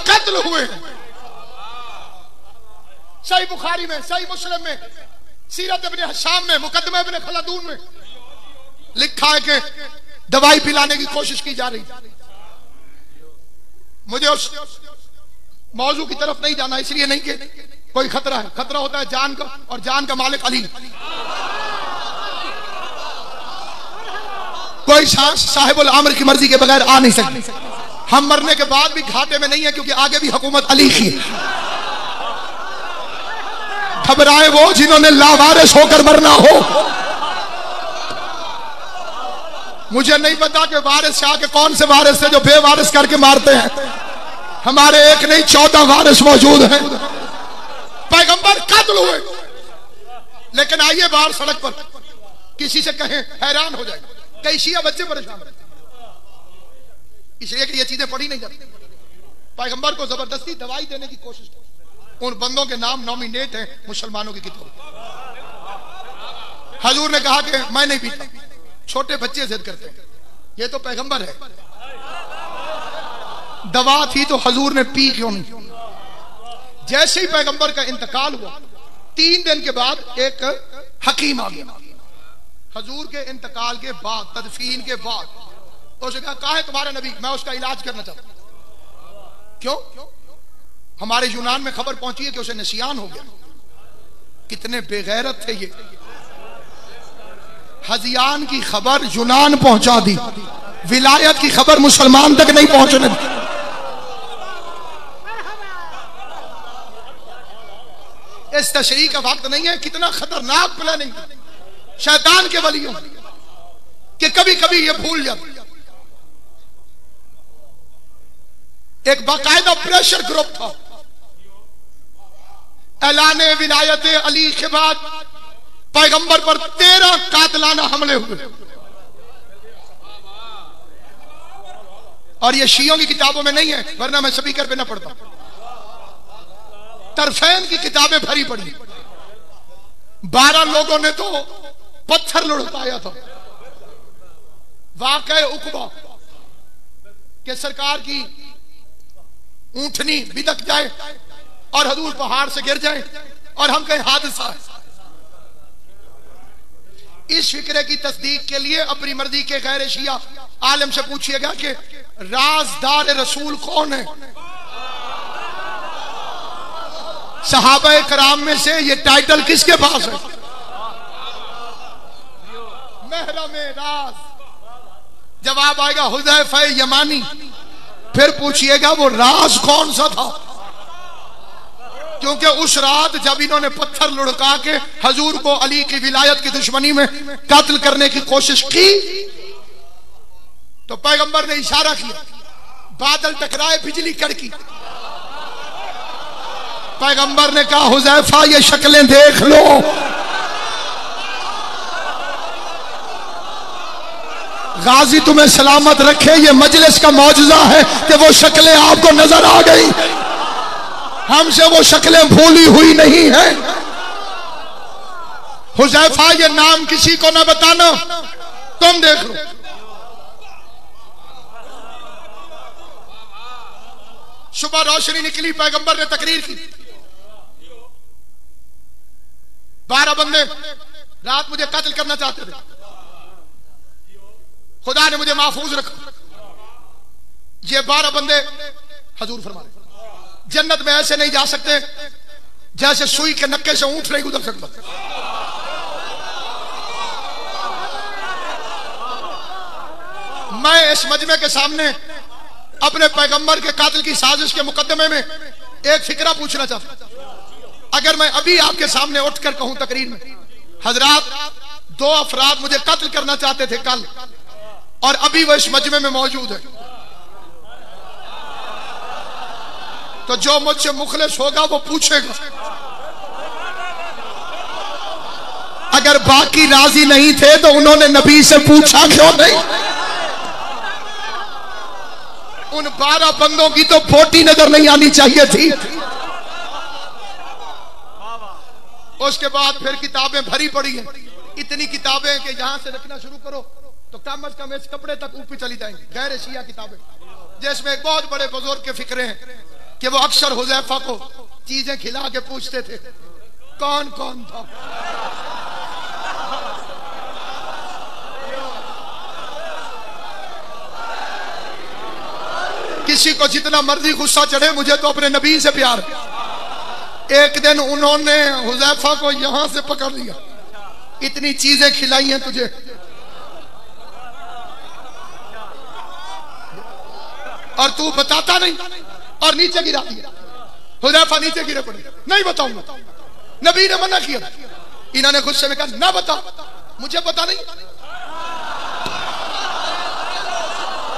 कत्ल हुए हैं। सही बुखारी में, सही मुस्लिम में, सीरत इब्ने हिशाम में, मुकद्दमा इब्ने खलदून में लिखा है कि दवाई पिलाने की कोशिश की जा रही। मुझे उस मौजू की तरफ नहीं जाना, इसलिए नहीं कि कोई खतरा है। खतरा होता है जान का, और जान का मालिक अली। कोई साहिबुल अमर की मर्जी के बगैर आ नहीं सकती। हम मरने के बाद भी घाटे में नहीं है, क्योंकि आगे भी हुकूमत अली की। घबराए वो जिन्होंने लावारिस होकर मरना हो। मुझे नहीं पता कि वारिस शाह के कौन से वारिस थे जो बेवारिस करके मारते हैं। हमारे एक नहीं 14 वारिस मौजूद हैं। पैगंबर कत्ल हुए, लेकिन आइए बाहर सड़क पर किसी से कहें, हैरान हो जाएगा। कई शिया बच्चे परेशान हैं, इसलिए कि ये चीजें पढ़ी नहीं जाती। पैगंबर को जबरदस्ती दवाई देने की कोशिश की। उन बंदों के नाम नॉमिनेट हैं मुसलमानों की किताब। हजूर ने कहा कि मैं नहीं पीता। छोटे बच्चे जिद करते हैं, ये तो पैगंबर है। दवा थी तो हजूर ने पी क्यों नहीं? जैसे ही पैगंबर का इंतकाल हुआ, 3 दिन के बाद एक हकीम आ गया। हजूर के इंतकाल के बाद, तदफीन के बाद, तो उसने कहा है तुम्हारा नबी, मैं उसका इलाज करना चाहता हूं। क्यों? हमारे यूनान में खबर पहुंची है कि उसे नसियान हो गया। कितने बेगैरत थे ये। हजियान की खबर यूनान पहुंचा दी, विलायत की खबर मुसलमान तक नहीं पहुंचने दी। इस तशरीह का वक्त नहीं है। कितना खतरनाक प्लानिंग शैतान के वलियों कि कभी कभी ये भूल जाते। एक बाकायदा प्रेशर ग्रुप था। ऐलाने विलायत अली के बाद पैगंबर पर 13 कातलाना हमले हुए। और ये शियों की किताबों में नहीं है, वरना मैं स्पीकर पे ना पढ़ता। तरफैन की किताबें भरी पड़ी। 12 लोगों ने तो पत्थर लुढ़काया था। वाक़े उकबा कि सरकार की ऊंटनी बिदक जाए और हजूर पहाड़ से गिर जाए और हम कहें हादसा है। इस फिक्रे की तस्दीक के लिए अपनी मर्जी के गैर शिया आलम से पूछिएगा कि राजदार रसूल कौन है। सहाबा कराम में से ये टाइटल किसके पास है? महरम राज। जवाब आएगा हुज़ैफा यमानी। फिर पूछिएगा वो राज कौन सा था, क्योंकि उस रात जब इन्होंने पत्थर लुढ़का के हजूर को अली की विलायत की दुश्मनी में कत्ल करने की कोशिश की, तो पैगंबर ने इशारा किया, बादल टकराए, बिजली कड़की। पैगंबर ने कहा हुज़ैफा ये शक्लें देख लो। गाजी तुम्हें सलामत रखे। ये मजलिस का मौजूदा है कि वो शक्लें आपको नजर आ गई। हमसे वो शक्लें भूली हुई नहीं है। हुज़ैफा ये नाम किसी को ना बताना, तुम देख लो। सुबह रोशनी निकली, पैगंबर ने तकरीर की। 12 बंदे रात मुझे कत्ल करना चाहते थे, खुदा ने मुझे महफूज रखा। ये 12 बंदे हजूर फरमाए जन्नत में ऐसे नहीं जा सकते जैसे सुई के नक्के से ऊंट नहीं गुजर सकता। मैं इस मजमे के सामने अपने पैगंबर के कातिल की साजिश के मुकदमे में एक फिक्रा पूछना चाहता। अगर मैं अभी आपके सामने उठकर कहूं तकरीर में, हजरात 2 अफराद मुझे कत्ल करना चाहते थे कल, और अभी वो इस मजमे में मौजूद है, तो जो मुझसे मुखलिस होगा वो पूछेगा। अगर बाकी राजी नहीं थे तो उन्होंने नबी से पूछा क्यों नहीं? उन 12 बंदों की तो फोटी नजर नहीं आनी चाहिए थी। उसके बाद फिर किताबें भरी पड़ी हैं, इतनी किताबें कि यहां से रखना शुरू करो तो कम अज कम इस कपड़े तक ऊपर चली जाएंगी। गैर शिया किताबें जिसमें एक बहुत बड़े बुजुर्ग के फिक्रे हैं, कि वो अक्सर हुज़ैफा को चीजें खिला के पूछते थे कौन कौन था। किसी को जितना मर्जी गुस्सा चढ़े, मुझे तो अपने नबी से प्यार है। एक दिन उन्होंने हुज़ैफा को यहां से पकड़ लिया, इतनी चीजें खिलाई हैं तुझे, और तू बताता नहीं, और नीचे गिरा दिया। हुज़ैफा नीचे गिरे पड़े, नहीं बताऊंगा, नबी ने मना किया। इन्होंने गुस्से में कहा ना बता, मुझे पता नहीं।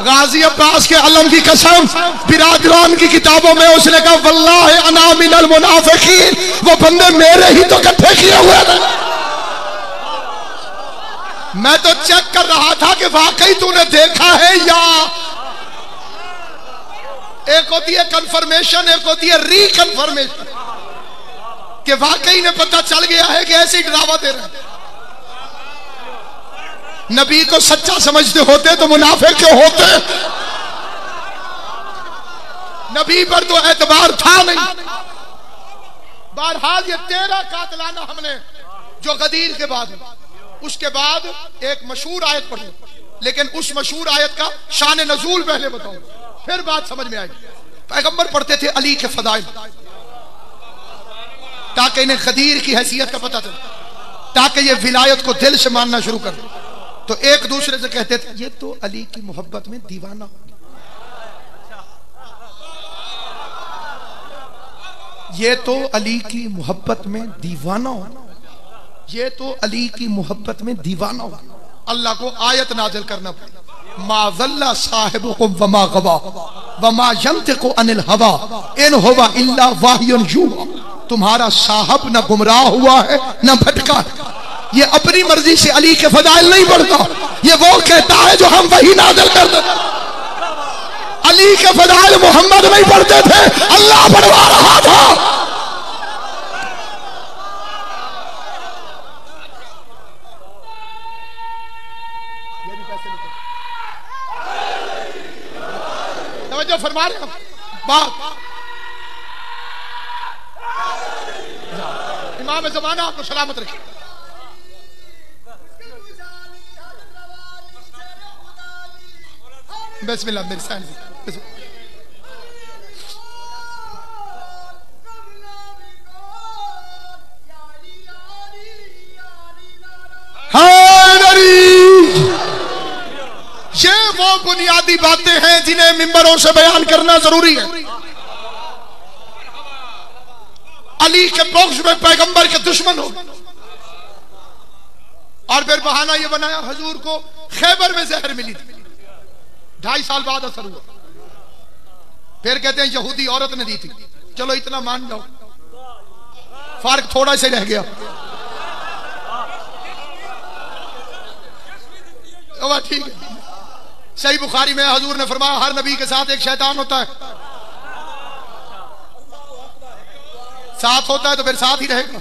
गाजी अब्बास के अलम की कसम, बिरादरान की किताबों में उसने कहा वल्लाहि अना मिनल मुनाफिकीन, वो बंदे मेरे ही तो इकट्ठे किए हुए थे। मैं तो चेक कर रहा था कि वाकई तूने देखा है, या एक होती है कंफर्मेशन, एक होती है रिकंफर्मेशन, कि वाकई ने पता चल गया है कि ऐसे ही डरावा दे रहे हैं। नबी को सच्चा समझते होते तो मुनाफिक क्यों होते? नबी पर तो एतबार था नहीं। बहरहाल ये 13 कातलाना हमले जो गदीर के बाद, उसके बाद एक मशहूर आयत पढ़ी, लेकिन उस मशहूर आयत का शान नजूल पहले बताऊं, फिर बात समझ में आएगी। पैगंबर पढ़ते थे अली के फदाइल, ताकि इन्हें गदीर की हैसियत का पता चले, ताकि ये विलायत को दिल से मानना शुरू कर दे। तो एक दूसरे से कहते थे ये तो अली की मोहब्बत में दीवाना हो गया, ये तो अली की मोहब्बत में दीवाना हो, ये तो अली की मोहब्बत में दीवाना हो। अल्लाह को आयत नाजिल करना पड़ा, मा वल्ला साहिबुकुम वमा गवा वमा यंतिकु अनिल हवा इन हुवा इल्ला वाह्युन यूहा। तुम्हारा साहब न गुमराह हुआ है न भटका है। ये अपनी मर्जी से अली के फदाइल नहीं पढ़ता, ये वो कहता है जो हम वही नाज़िल कर देते। अली के फदाइल मोहम्मद नहीं पढ़ते थे, अल्लाह पढ़वा रहा था। तवज्जो फरमा रहे हैं बात। इमाम ज़माना आपको सलामत रखे। बिस्मिल्लाह मेरी सहन। ये वो बुनियादी बातें हैं जिन्हें मिंबरों से बयान करना जरूरी है। अली के बख्श में पैगंबर के दुश्मन हो, और फिर बहाना ये बनाया हुजूर को खैबर में जहर मिली थी, 2.5 साल बाद असर हुआ। फिर कहते हैं यहूदी औरत ने दी थी। चलो इतना मान जाओ, फर्क थोड़ा से रह गया। ठीक है, सही बुखारी में हुजूर ने फरमाया हर नबी के साथ एक शैतान होता है, साथ होता है तो फिर साथ ही रहेगा।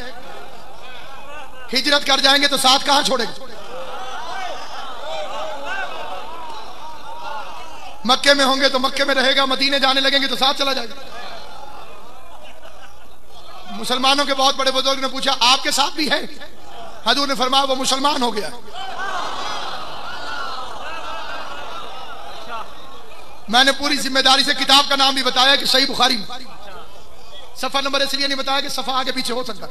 हिजरत कर जाएंगे तो साथ कहां छोड़ेगा? मक्के में होंगे तो मक्के में रहेगा, मदीने जाने लगेंगे तो साथ चला जाएगा। मुसलमानों के बहुत बड़े बुजुर्ग ने पूछा आपके साथ भी है? हुजूर ने फरमाया वो मुसलमान हो गया। मैंने पूरी जिम्मेदारी से किताब का नाम भी बताया कि सही बुखारी, सफा नंबर इसलिए नहीं बताया कि सफा आगे पीछे हो सकता।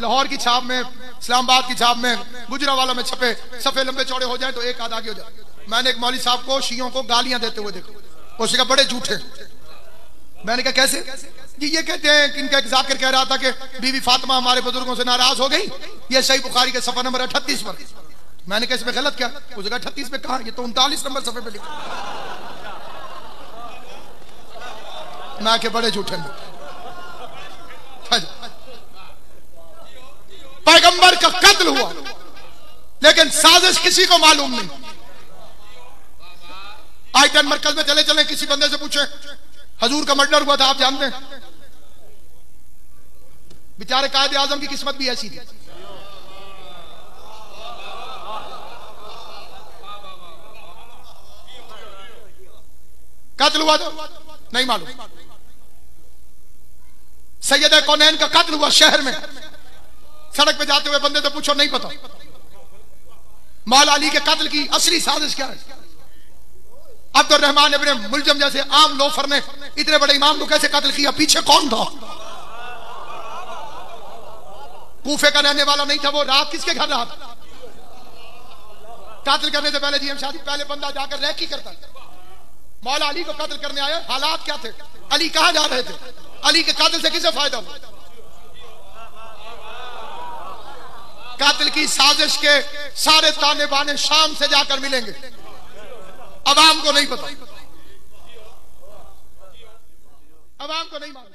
लाहौर की छाप में, इस्लामाबाद की छाप में, गुजरावाला में छपे सफे लंबे चौड़े हो जाए तो एक आध आगे हो जाए। मैंने एक मौलवी साहब को शियों को गालियां देते हुए देखा, उसने कहा बड़े झूठे। मैंने कहा कैसे? जी ये कहते हैं कि इनका एक जाकिर कह रहा था कि बीवी फातिमा हमारे बुजुर्गों से नाराज हो गई, ये सही बुखारी के सफा नंबर 38 पर। मैंने कहा इसमें गलत क्या? उसने कहा 38 में कहा, ये तो 39 नंबर सफे पे लिखा। ना के बड़े झूठे। पैगंबर का कत्ल हुआ, लेकिन साजिश किसी को मालूम नहीं। आइटन मरकज में चले चले किसी बंदे से पूछे हुजूर का मर्डर हुआ था, आप जानते हैं? बेचारे कायदे आजम की किस्मत भी ऐसी थी। कत्ल हुआ तो नहीं मालूम। सैयद कौनैन का कत्ल हुआ शहर में। सड़क पे जाते हुए बंदे तो पूछो नहीं पता। मौला अली के कत्ल की असली साजिश क्या है? अब्दुल रहमान इब्ने मुलजम जैसे आम लोफर ने इतने बड़े इमाम को कैसे कत्ल किया? पीछे कौन था? कूफे का रहने वाला नहीं था वो। रात किसके घर रहा था? कत्ल करने से पहले जीएम शादी पहले बंदा जाकर रैकी करता। मौला अली को कत्ल करने आए, हालात क्या थे? अली कहां जा रहे थे? अली के कत्ल से किसे फायदा हुआ? कत्ल की साजिश के सारे ताने बाने शाम से जाकर मिलेंगे, अवाम को नहीं पता, अवाम को नहीं मालूम।